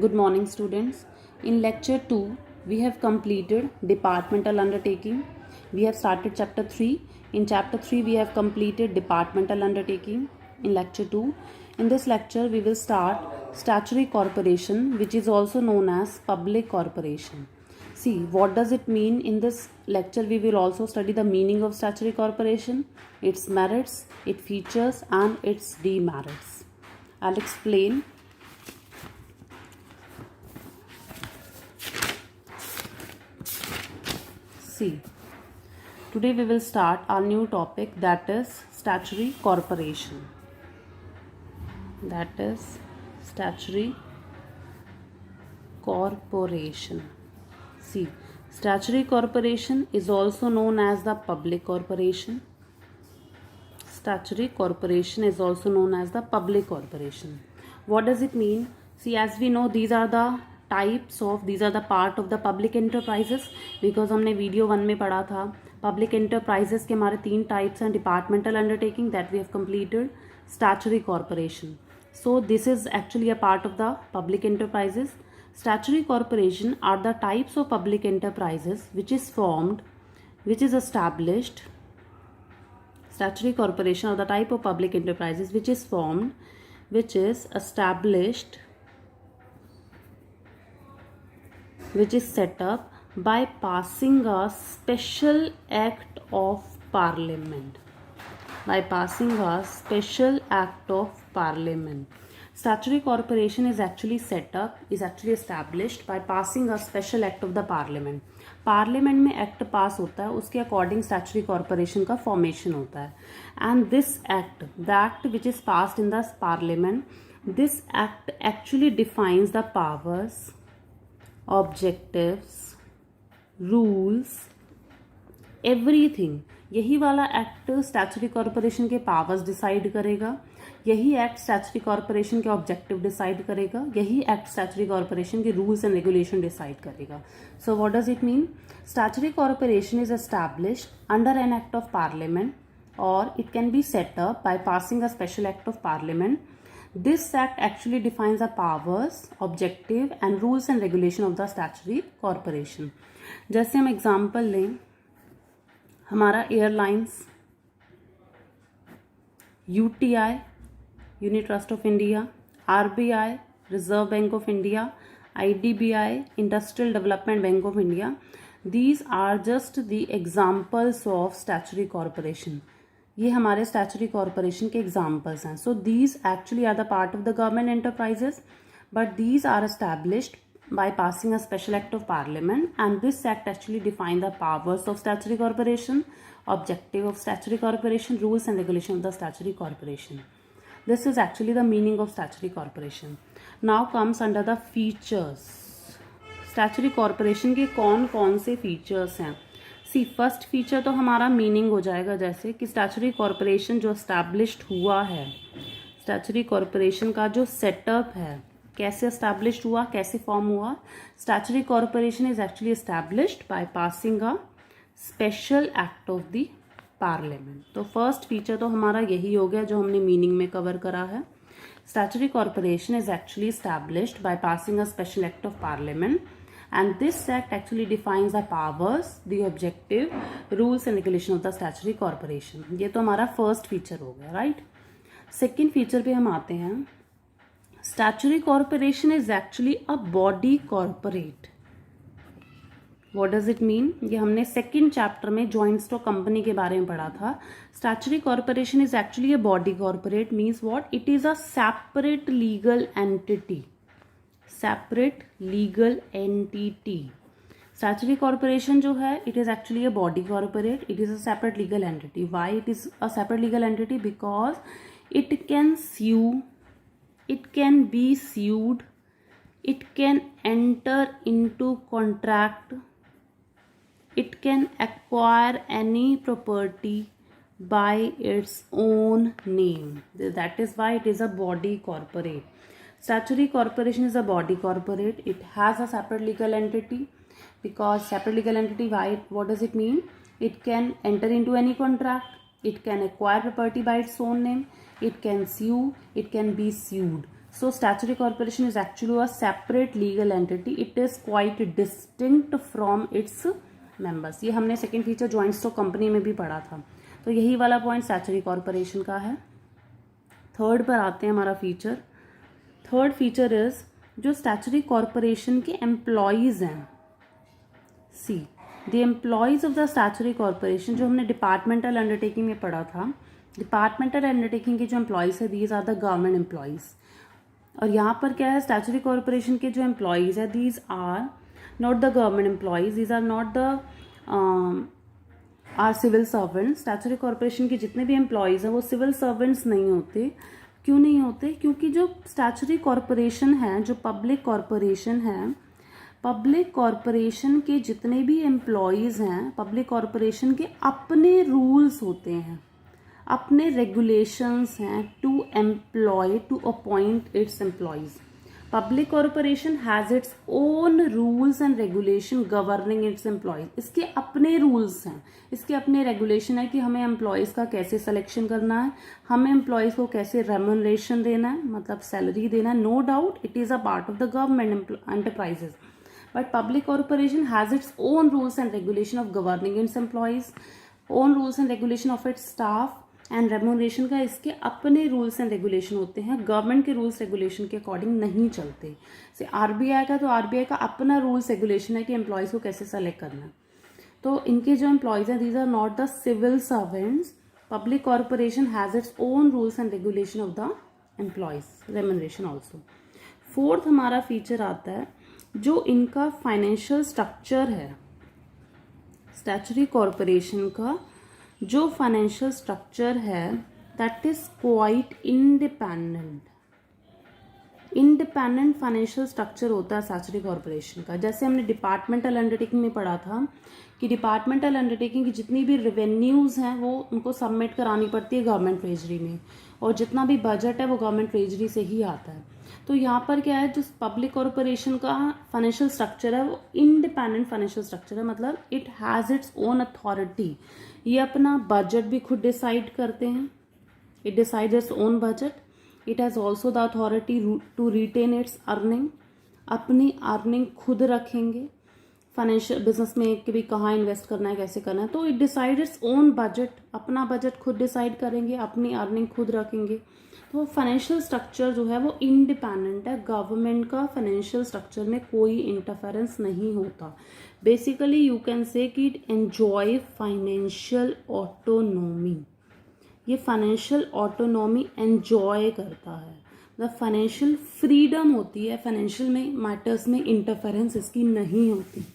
Good morning, students. In lecture 2, we have completed departmental undertaking. We have started chapter 3. In chapter 3, we have completed departmental undertaking. In lecture 2, in this lecture, we will start statutory corporation, which is also known as public corporation. See, what does it mean? In this lecture, we will also study the meaning of statutory corporation, its merits, its features, and its demerits. I'll explain. See, today we will start our new topic, that is statutory corporation. That is statutory corporation. See, statutory corporation is also known as the public corporation. Statutory corporation is also known as the public corporation. What does it mean? See, as we know, these are the part of the public enterprises, because हमने video 1 में पढ़ा था public enterprises के हमारे 3 types हैं, departmental undertaking that we have completed, statutory corporation. So this is actually a part of the public enterprises. Statutory corporation are the types of public enterprises which is established. Statutory corporation are the type of public enterprises which is set up by passing a special act of parliament. Statutory corporation is actually established by passing a special act of the parliament. Parliament में act पास होता है, उसके according statutory corporation का formation होता है. And this act, the act which is passed in the parliament, this act actually defines the powers, objectives, rules, everything. यही वाला act statutory corporation के पावर्स डिसाइड करेगा, यही एक्ट स्टैचुटरी कॉर्पोरेशन के objective decide करेगा, यही एक्ट स्टैचुटरी कॉर्पोरेशन के rules and regulation decide करेगा. So what does it mean? Statutory corporation is established under an act of parliament, और it can be set up by passing a special act of parliament. This act actually defines the powers, objective and rules and regulation of the statutory corporation. जैसे हम example लें, हमारा airlines, UTI, unit trust of India, RBI, reserve bank of India, IDBI, industrial development bank of India, these are just the examples of statutory corporation. ये हमारे statutory corporation के examples हैं. So these actually are the part of the government enterprises, but these are established by passing a special act of parliament, and this act actually define the powers of statutory corporation, objective of statutory corporation, rules and regulation of the statutory corporation. This is actually the meaning of statutory corporation. Now comes under the features. statutory corporation के कौन कौन से features हैं? See, first feature तो हमारा meaning हो जाएगा, जैसे कि स्टैचुटरी कॉर्पोरेशन जो एस्टैब्लिश्ड हुआ है, स्टैचुटरी कॉर्पोरेशन का जो सेटअप है, कैसे एस्टैब्लिश्ड हुआ, कैसे फॉर्म हुआ. Statutory corporation is actually established bye passing a special act of the parliament. तो फर्स्ट फीचर तो हमारा यही हो गया जो हमने मीनिंग में कवर करा है. Statutory corporation is actually established bye passing a special act of parliament, and this act actually defines the powers, the objective, rules and regulation of the statutory corporation. ये तो हमारा फर्स्ट फीचर हो गया, right. Second feature पे हम आते हैं. Statutory corporation is actually a body corporate. What does it mean? ये हमने सेकेंड चैप्टर में जॉइंट स्टॉक कंपनी के बारे में पढ़ा था. Statutory corporation is actually a body corporate, means what? It is a separate legal entity. Separate legal entity. Statutory corporation जो है, it is actually a body corporate. It is a separate legal entity. Why it is a separate legal entity? Because it can sue, it can be sued, it can enter into contract, it can acquire any property by its own name. That is why it is a body corporate. Statutory corporation is a body corporate. It has a separate legal entity, because separate legal entity, why? What does it mean? It can enter into any contract, it can acquire property by its own name, it can sue, it can be sued. So statutory corporation is actually a separate legal entity. It is quite distinct from its members. ये हमने second feature joint stock company में भी पढ़ा था, तो यही वाला point statutory corporation का है। थर्ड पर आते हैं हमारा फीचर। थर्ड फीचर इज जो स्टैच्यूटरी कॉर्पोरेशन के एम्प्लॉयज़ हैं, see the employees of the statutory corporation, जो हमने डिपार्टमेंटल अंडरटेकिंग में पढ़ा था, डिपार्टमेंटल अंडरटेकिंग के जो एम्प्लॉयज़ है these are the government employees. और यहाँ पर क्या है, स्टैच्यूटरी कॉर्पोरेशन के जो एम्प्लॉयज़ है these are not the government employees, these are not the are civil servants. Statutory corporation के जितने भी एम्प्लॉयज़ हैं वो सिविल सर्वेंट्स नहीं होते। क्यों नहीं होते? क्योंकि जो स्टैच्यूटरी कॉर्पोरेशन है, जो पब्लिक कॉर्पोरेशन है, पब्लिक कॉर्पोरेशन के जितने भी एम्प्लॉयज़ हैं, पब्लिक कॉर्पोरेशन के अपने रूल्स होते हैं, अपने रेगुलेशंस हैं to employ, to appoint its employees. Public corporation has its own rules and regulation governing its employees. इसके अपने रूल्स हैं, इसके अपने रेगुलेशन है कि हमें एम्प्लॉयज़ का कैसे सिलेक्शन करना है, हमें एम्प्लॉयज़ को कैसे रेम्यूनरेशन देना है, मतलब सैलरी देना है। No doubt it is a part of the government enterprises, but public corporation has its own rules and regulation of governing its employees, own rules and regulation of its staff and remuneration का इसके अपने rules and regulation होते हैं, government के rules regulation के according नहीं चलते। से आरबीआई का, तो आरबीआई का अपना रूल्स रेगुलेशन है कि एम्प्लॉयज़ को कैसे सेलेक्ट करना है। तो इनके जो एम्प्लॉयज़ हैं these are not the civil servants. Public corporation has its own rules and regulation of the employees, remuneration also. Fourth हमारा फीचर आता है जो इनका फाइनेंशियल स्ट्रक्चर है, स्टैच्यूटरी कॉर्पोरेशन का जो फाइनेंशियल स्ट्रक्चर है that is quite independent. Independent financial structure होता है स्टैच्यूटरी कॉर्पोरेशन का। जैसे हमने डिपार्टमेंटल अंडरटेकिंग में पढ़ा था कि डिपार्टमेंटल अंडरटेकिंग की जितनी भी रेवेन्यूज़ हैं वो उनको सबमिट करानी पड़ती है गवर्नमेंट ट्रेजरी में, और जितना भी बजट है वो गवर्नमेंट ट्रेजरी से ही आता है। तो यहाँ पर क्या है, जो पब्लिक कॉर्पोरेशन का फाइनेंशियल स्ट्रक्चर है वो इंडिपेंडेंट फाइनेंशियल स्ट्रक्चर है, मतलब it has its own authority. ये अपना बजट भी खुद डिसाइड करते हैं, it decide its own budget. It has also the authority to retain its earning, अपनी अर्निंग खुद रखेंगे। फाइनेंशियल बिजनेस में कि भी कहाँ इन्वेस्ट करना है, कैसे करना है, तो it decide its own budget, अपना बजट खुद डिसाइड करेंगे, अपनी अर्निंग खुद रखेंगे। तो फाइनेंशियल स्ट्रक्चर जो है वो इंडिपेंडेंट है, गवर्नमेंट का फाइनेंशियल स्ट्रक्चर में कोई इंटरफेरेंस नहीं होता। बेसिकली यू कैन से कि इट एंजॉय फाइनेंशियल ऑटोनॉमी, ये फाइनेंशियल ऑटोनॉमी एंजॉय करता है, मतलब फाइनेंशियल फ्रीडम होती है, फाइनेंशियल में मैटर्स में इंटरफेरेंस इसकी नहीं होती।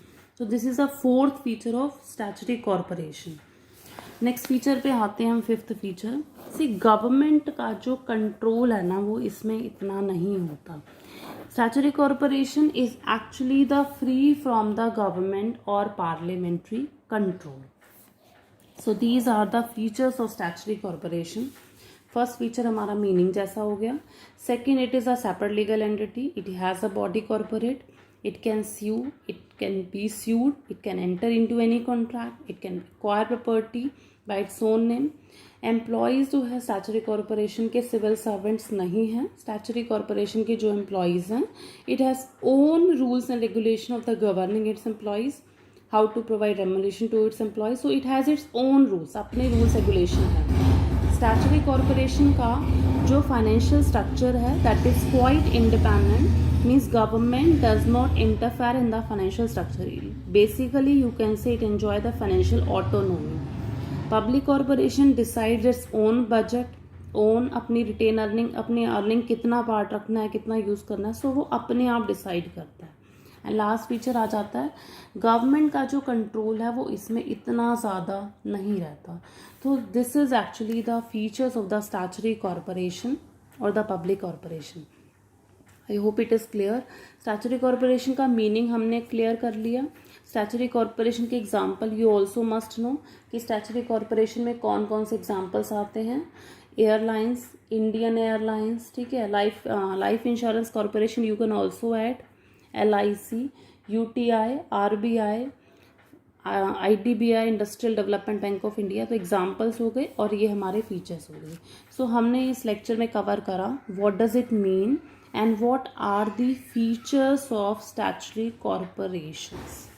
तो this is a fourth feature of statutory corporation. Next feature पे आते हैं हम, फिफ्थ फीचर। सी गवर्नमेंट का जो कंट्रोल है ना वो इसमें इतना नहीं होता। Statutory corporation is actually the free from the government और parliamentary control. So these are the features of statutory corporation. First feature हमारा मीनिंग जैसा हो गया। Second, it is a separate legal entity, it has a body corporate, it can sue, it can be sued, it can enter into any contract, it can acquire property by its own name। Employees जो है statutory corporation के civil servants नहीं हैं। Statutory corporation के जो employees हैं, it has own rules and regulation of the governing its employees, how to provide remuneration to its employees. So it has its own rules, अपने rules regulation है। Statutory corporation का जो financial structure है that is quite independent, means government does not interfere in the financial structure. Basically you can say it enjoy the financial autonomy. Public corporation decides its own budget, own अपनी retain earning, अपनी earning कितना part रखना है, कितना use करना है, सो वो अपने आप डिसाइड करता है। एंड लास्ट फीचर आ जाता है, गवर्नमेंट का जो कंट्रोल है वो इसमें इतना ज़्यादा नहीं रहता। तो this is actually the features of the statutory corporation और the public corporation. I hope it is clear. Statutory corporation का मीनिंग हमने क्लियर कर लिया। स्टैच्यूटरी कॉर्पोरेशन के example you also must know कि स्टैच्यूटरी कॉर्पोरेशन में कौन कौन से एग्जांपल्स आते हैं। एयरलाइंस, इंडियन एयरलाइंस, ठीक है, life insurance corporation you can also add, LIC, UTI, RBI, IDBI, industrial development bank of India. तो एग्जाम्पल्स हो गए और ये हमारे फीचर्स हो गए। सो हमने इस लेक्चर में कवर करा what does it mean And what are the features of statutory corporations?